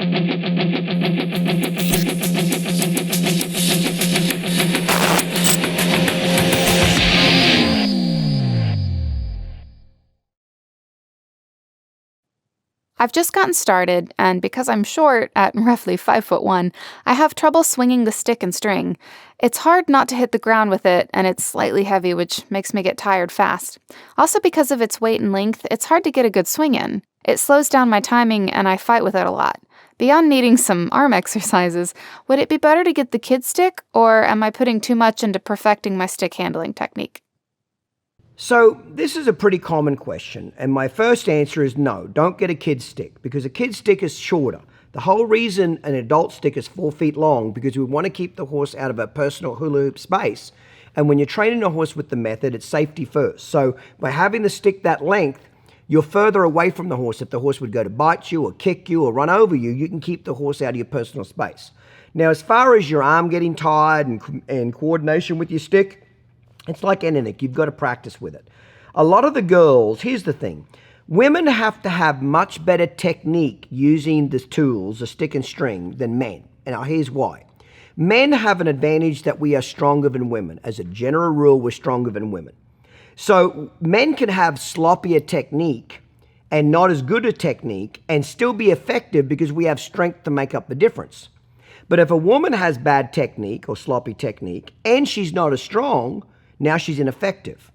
I've just gotten started, and because I'm short, at roughly 5'1", I have trouble swinging the stick and string. It's hard not to hit the ground with it, and it's slightly heavy, which makes me get tired fast. Also, because of its weight and length, it's hard to get a good swing in. It slows down my timing, and I fight with it a lot. Beyond needing some arm exercises, would it be better to get the kid stick, or am I putting too much into perfecting my stick handling technique? So this is a pretty common question, and my first answer is no, don't get a kid stick, because a kid stick is shorter. The whole reason an adult stick is 4 feet long, because we want to keep the horse out of a personal hula hoop space. And when you're training a horse with the method, it's safety first. So by having the stick that length, you're further away from the horse. If the horse would go to bite you or kick you or run over you, you can keep the horse out of your personal space. Now, as far as your arm getting tired and coordination with your stick, it's like anything. You've got to practice with it. A lot of the girls, here's the thing. Women have to have much better technique using the tools, the stick and string, than men. And now here's why. Men have an advantage that we are stronger than women. As a general rule, we're stronger than women. So men can have sloppier technique and not as good a technique and still be effective because we have strength to make up the difference. But if a woman has bad technique or sloppy technique and she's not as strong, now she's ineffective.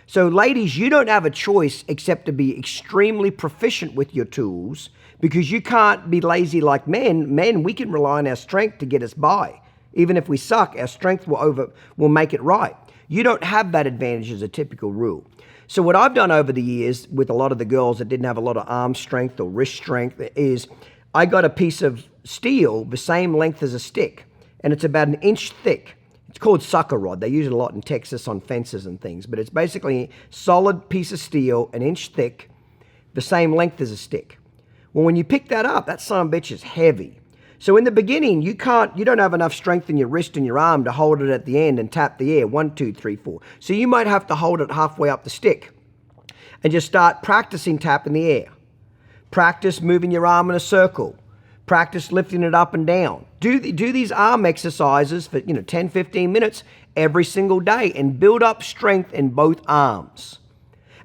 So ladies, you don't have a choice except to be extremely proficient with your tools, because you can't be lazy like men. Men, we can rely on our strength to get us by. Even if we suck, our strength will make it right. You don't have that advantage as a typical rule. So what I've done over the years with a lot of the girls that didn't have a lot of arm strength or wrist strength is I got a piece of steel the same length as a stick, and it's about 1 inch thick. It's called sucker rod. They use it a lot in Texas on fences and things, but it's basically a solid piece of steel, 1 inch thick, the same length as a stick. Well, when you pick that up, that son of a bitch is heavy. So in the beginning, you don't have enough strength in your wrist and your arm to hold it at the end and tap the air, 1, 2, 3, 4. So you might have to hold it halfway up the stick and just start practicing tapping the air. Practice moving your arm in a circle. Practice lifting it up and down. Do these arm exercises for 10, 15 minutes every single day and build up strength in both arms.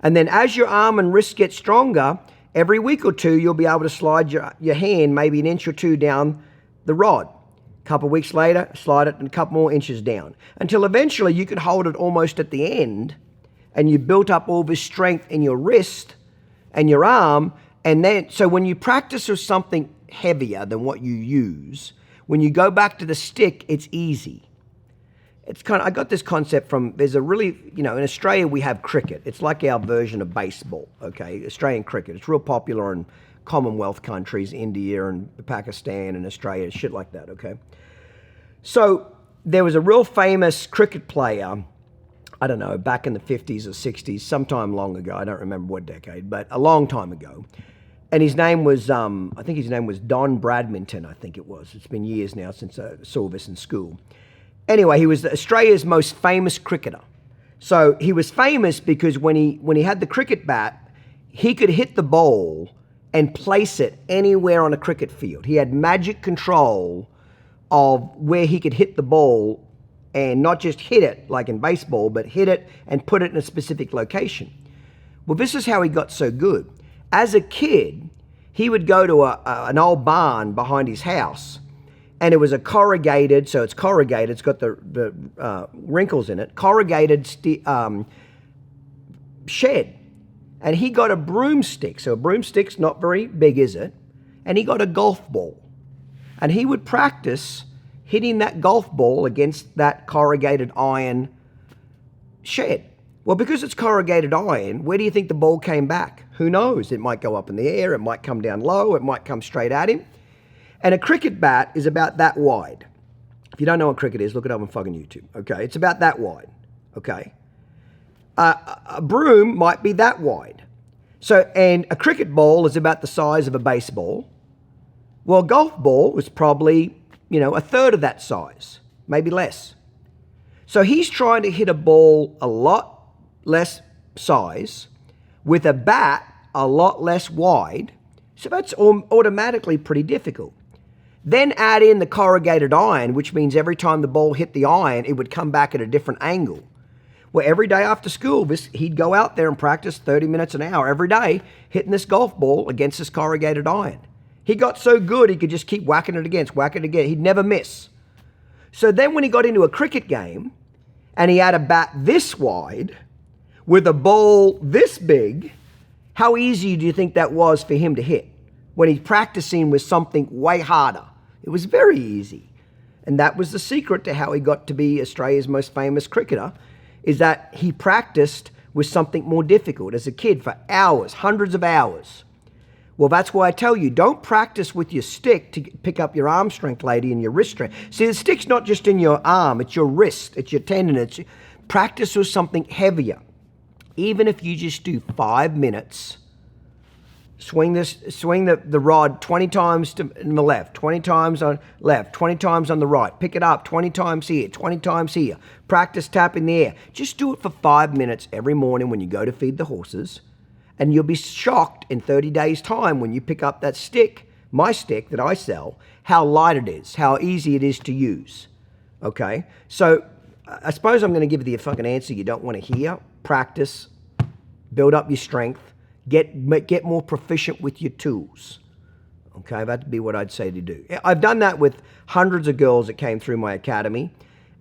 And then as your arm and wrist get stronger, every week or two, you'll be able to slide your hand maybe 1 inch or 2 down the rod. A couple of weeks later, slide it a couple more inches down until eventually you can hold it almost at the end and you built up all this strength in your wrist and your arm. And then, so when you practice with something heavier than what you use, when you go back to the stick, it's easy. I got this concept from, there's a really, in Australia we have cricket. It's like our version of baseball, okay? Australian cricket. It's real popular in Commonwealth countries, India and Pakistan and Australia, shit like that, okay? So there was a real famous cricket player, I don't know, back in the 50s or 60s, sometime long ago, I don't remember what decade, but a long time ago. And his name was, I think his name was Don Bradminton, I think it was. It's been years now since I saw this in school. Anyway, he was Australia's most famous cricketer. So he was famous because when he had the cricket bat, he could hit the ball and place it anywhere on a cricket field. He had magic control of where he could hit the ball and not just hit it like in baseball, but hit it and put it in a specific location. Well, this is how he got so good. As a kid, he would go to an old barn behind his house, and it was a corrugated, so it's corrugated, it's got the wrinkles in it, corrugated shed. And he got a broomstick, so a broomstick's not very big, is it? And he got a golf ball. And he would practice hitting that golf ball against that corrugated iron shed. Well, because it's corrugated iron, where do you think the ball came back? Who knows? It might go up in the air, it might come down low, it might come straight at him. And a cricket bat is about that wide. If you don't know what cricket is, look it up on fucking YouTube, okay? It's about that wide, okay? A broom might be that wide. So, and a cricket ball is about the size of a baseball. Well, a golf ball is probably, a third of that size, maybe less. So he's trying to hit a ball a lot less size with a bat a lot less wide. So that's automatically pretty difficult. Then add in the corrugated iron, which means every time the ball hit the iron, it would come back at a different angle. Well, every day after school, he'd go out there and practice 30 minutes an hour every day, hitting this golf ball against this corrugated iron. He got so good, he could just keep whacking it again. He'd never miss. So then when he got into a cricket game, and he had a bat this wide, with a ball this big, how easy do you think that was for him to hit when he's practicing with something way harder? It was very easy. And that was the secret to how he got to be Australia's most famous cricketer, is that he practiced with something more difficult as a kid for hours, hundreds of hours. Well, that's why I tell you, don't practice with your stick to pick up your arm strength, lady, and your wrist strength. See, the stick's not just in your arm, it's your wrist, it's your tendon. Practice with something heavier. Even if you just do 5 minutes, swing the rod 20 times to the left, 20 times on left, 20 times on the right. Pick it up 20 times here, 20 times here. Practice tapping the air. Just do it for 5 minutes every morning when you go to feed the horses. And you'll be shocked in 30 days' time when you pick up that stick, my stick that I sell, how light it is, how easy it is to use. Okay? So I suppose I'm going to give you the fucking answer you don't want to hear. Practice, build up your strength, get more proficient with your tools. Okay? That'd be what I'd say to do. I've done that with hundreds of girls that came through my academy,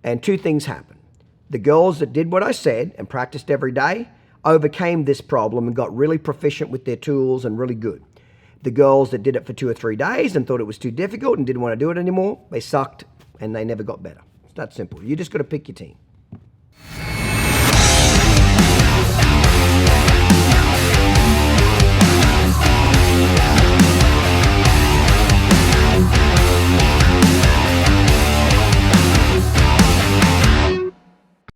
and 2 things happened. The girls that did what I said and practiced every day overcame this problem and got really proficient with their tools and really good. The girls that did it for 2 or 3 days and thought it was too difficult and didn't want to do it anymore, they sucked and they never got better. It's that simple. You just got to pick your team.